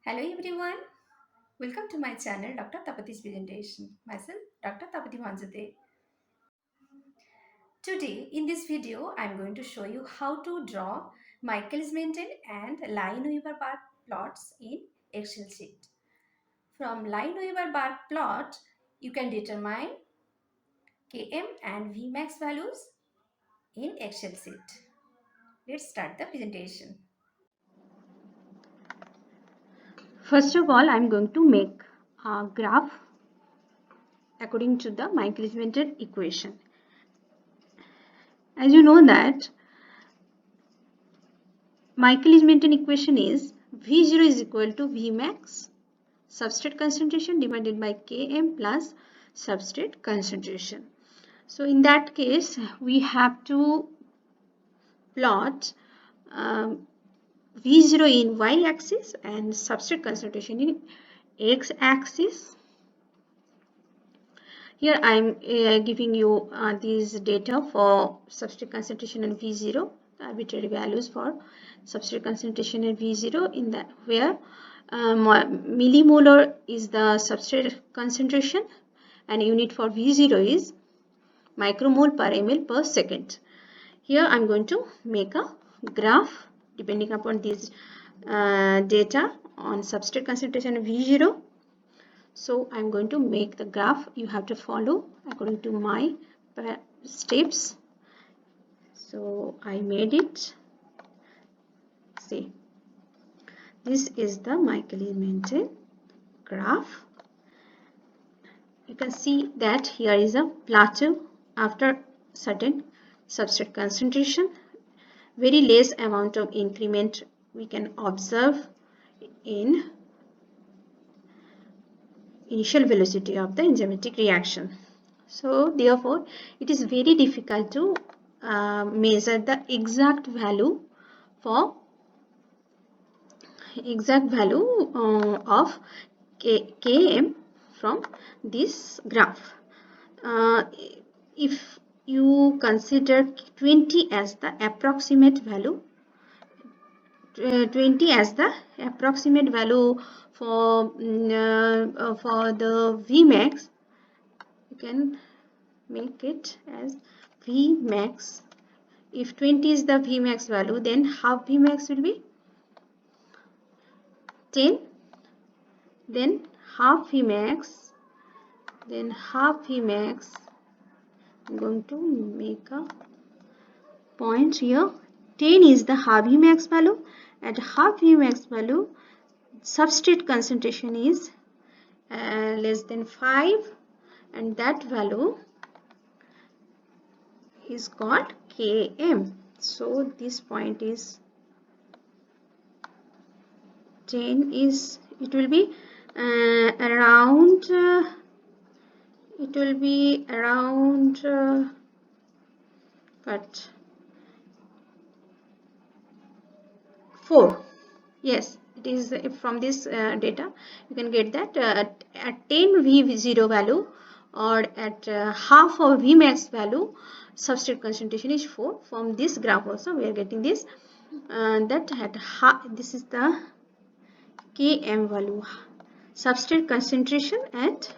Hello everyone, welcome to my channel Dr. Tapati's presentation. Myself Dr. Tapati Manjate. Today in this video I am going to show you how to draw Michaelis-Menten and Lineweaver-Burke plots in Excel sheet. From Lineweaver-Burke plot you can determine Km and Vmax values in Excel sheet. Let's start the presentation. First of all, I am going to make a graph according to the Michaelis-Menten equation. As you know that Michaelis-Menten equation is V0 is equal to Vmax substrate concentration divided by Km plus substrate concentration. So in that case, we have to plot V0 in y-axis and substrate concentration in x-axis. Here I am giving you these data for substrate concentration and V0, the arbitrary values for substrate concentration and V0 in that where millimolar is the substrate concentration and unit for V0 is micromole per ml per second. Here I am going to make a graph depending upon these data on substrate concentration and V0. So I'm going to make the graph. You have to follow according to my steps. So I made it. See, this is the Michaelis-Menten graph. You can see that here is a plateau after certain substrate concentration. Very less amount of increment we can observe in initial velocity of the enzymatic reaction. So therefore it is very difficult to measure the exact value for of Km from this graph. If you consider 20 as the approximate value, 20 as the approximate value for the Vmax, you can make it as Vmax. If 20 is the Vmax value, then half Vmax will be 10, then half Vmax, then half Vmax. I'm going to make a point here. 10 is the half Vmax value. At half Vmax value, substrate concentration is less than 5, and that value is called Km. So this point is 10 is, it will be around but 4. Yes, it is from this data you can get that at 10 V0 value or at half of Vmax value substrate concentration is 4. From this graph also we are getting this that at half, this is the Km value. Substrate concentration at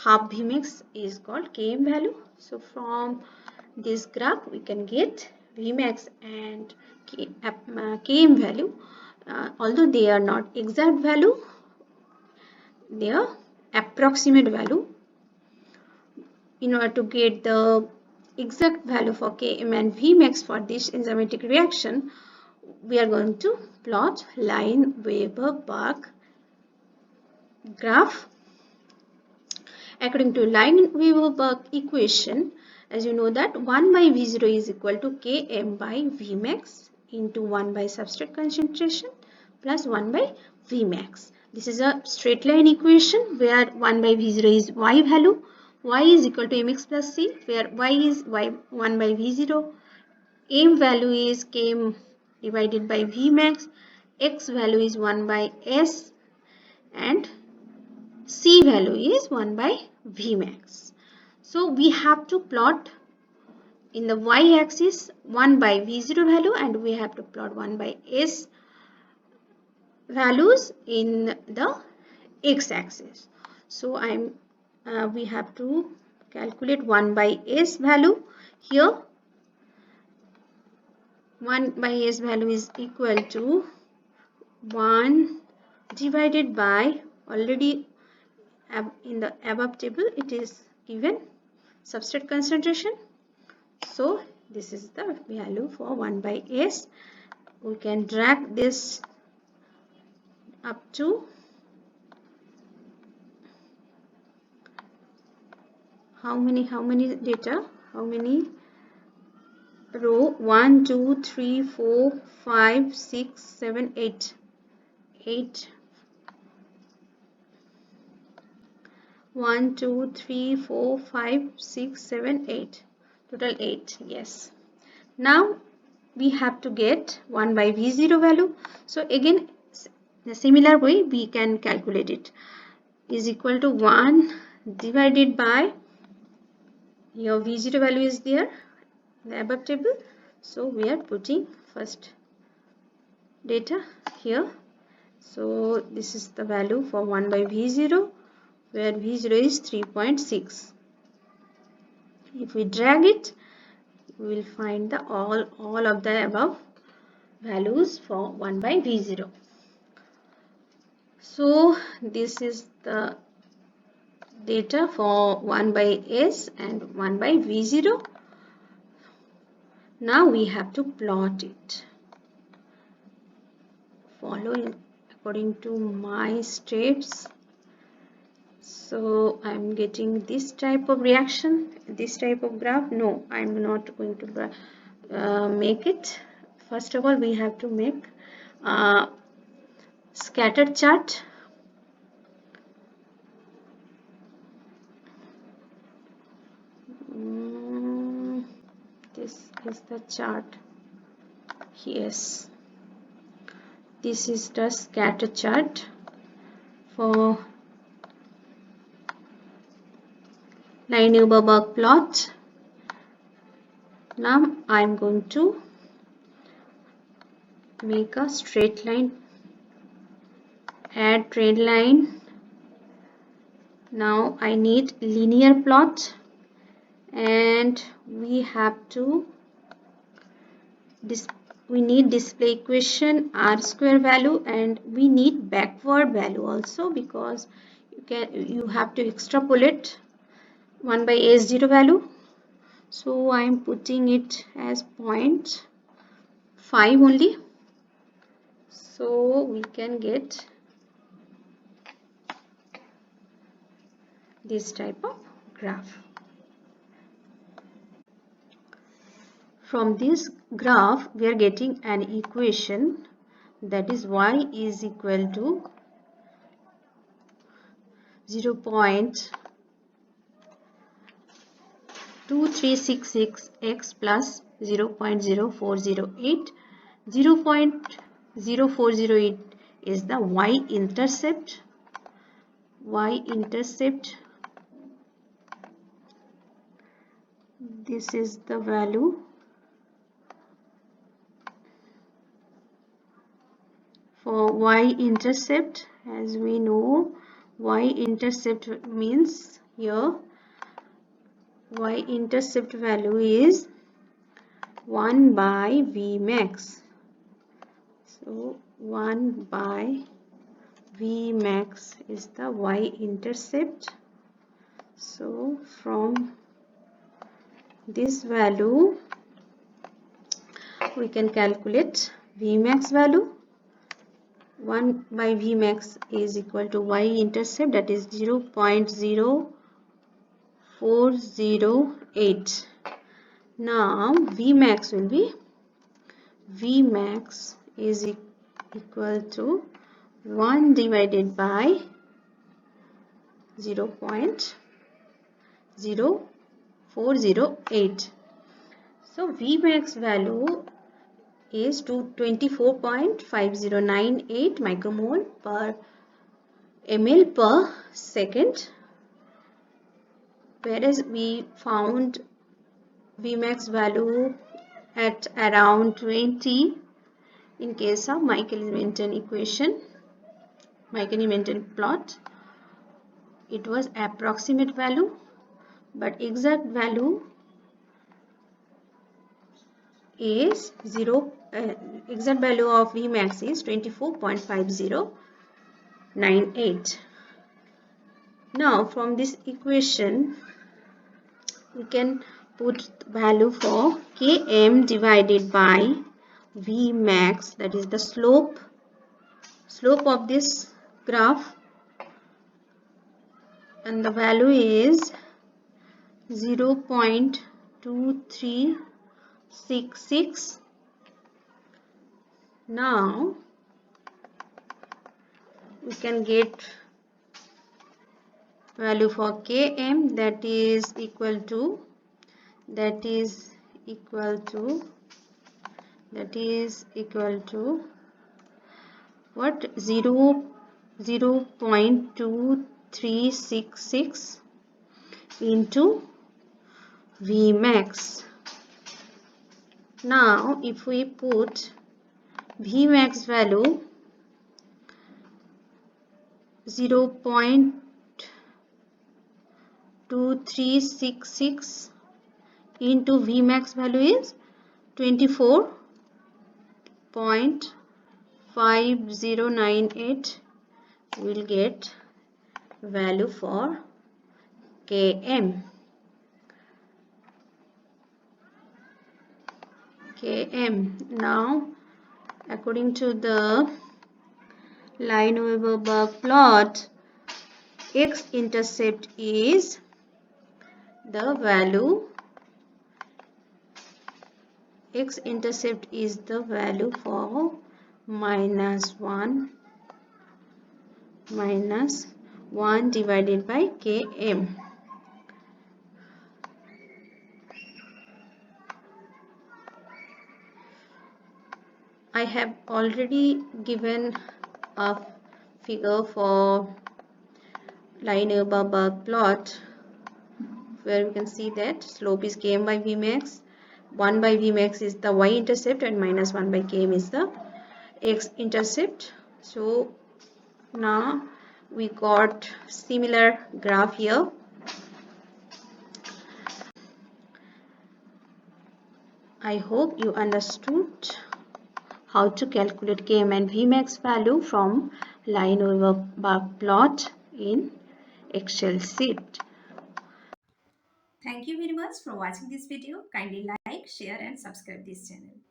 half Vmax is called Km value. So from this graph we can get Vmax and Km value. Although they are not exact value, they are approximate value. In order to get the exact value for Km and Vmax for this enzymatic reaction, we are going to plot Lineweaver-Burke graph. According to Lineweaver-Burke equation, as you know that 1 by V0 is equal to Km by Vmax into 1 by substrate concentration plus 1 by Vmax. This is a straight line equation where 1 by V0 is y value, y is equal to mx plus c, where y is 1 by V0, m value is Km divided by Vmax, x value is 1 by s, and c value is 1 by Vmax. So we have to plot in the y-axis 1 by V0 value, and we have to plot 1 by s values in the x-axis. So we have to calculate 1 by s value. Here 1 by s value is equal to 1 divided by, already in the above table it is given substrate concentration. So this is the value for 1 by s. We can drag this up to how many data, how many row? 1 2 3 4 5 6 7 8 1 2 3 4 5 6 7 8, total 8. Yes, now we have to get 1 by v0 value. So again, in a similar way we can calculate it, is equal to 1 divided by, your v0 value is there in the above table, so we are putting first data here. So this is the value for 1 by v0, where v0 is 3.6. If we drag it, we will find the all of the above values for 1 by v0. So this is the data for 1 by s and 1 by v0. Now we have to plot it following according to my steps. So I'm getting this type of reaction, this type of graph. No, I'm not going to make it. First of all, we have to make scatter chart. This is the chart. Yes, this is the scatter chart for Lineweaver-Burke plot. Now I'm going to make a straight line, add trend line. Now I need linear plot, and we have to we need display equation r square value, and we need backward value also, because you have to extrapolate 1 by s0 value. So I am putting it as 0.5 only, so we can get this type of graph. From this graph we are getting an equation, that is y is equal to 0.2366x plus 0.0408. 0.0408 is the y-intercept. This is the value for y-intercept. As we know, y-intercept means, here y-intercept value is 1 by Vmax. So 1 by Vmax is the y-intercept. So from this value we can calculate Vmax value. 1 by Vmax is equal to y-intercept, that is 0.0408. Now Vmax will be, Vmax is equal to 1 divided by 0.0408. So Vmax value is to 24.5098 micromole per ml per second, whereas we found Vmax value at around 20 in case of Michaelis-Menten equation. Michaelis-Menten plot. It was approximate value, but exact value is exact value of Vmax is 24.5098. Now from this equation we can put value for Km divided by Vmax, that is the slope of this graph, and the value is 0.2366. Now we can get value for Km, that is equal to what? 0.2366 into Vmax. Now if we put Vmax value 0.2366 into Vmax value is 24.5098, we will get value for Km. Now according to the Lineweaver-Burke plot, x-intercept is the value for -1 divided by Km. I have already given a figure for Lineweaver-Burke plot where we can see that slope is Km by Vmax, 1 by Vmax is the y-intercept, and -1 by Km is the x-intercept. So now we got similar graph here. I hope you understood how to calculate Km and Vmax value from Lineweaver-Burke plot in Excel sheet. Thank you very much for watching this video. Kindly like, share and subscribe this channel.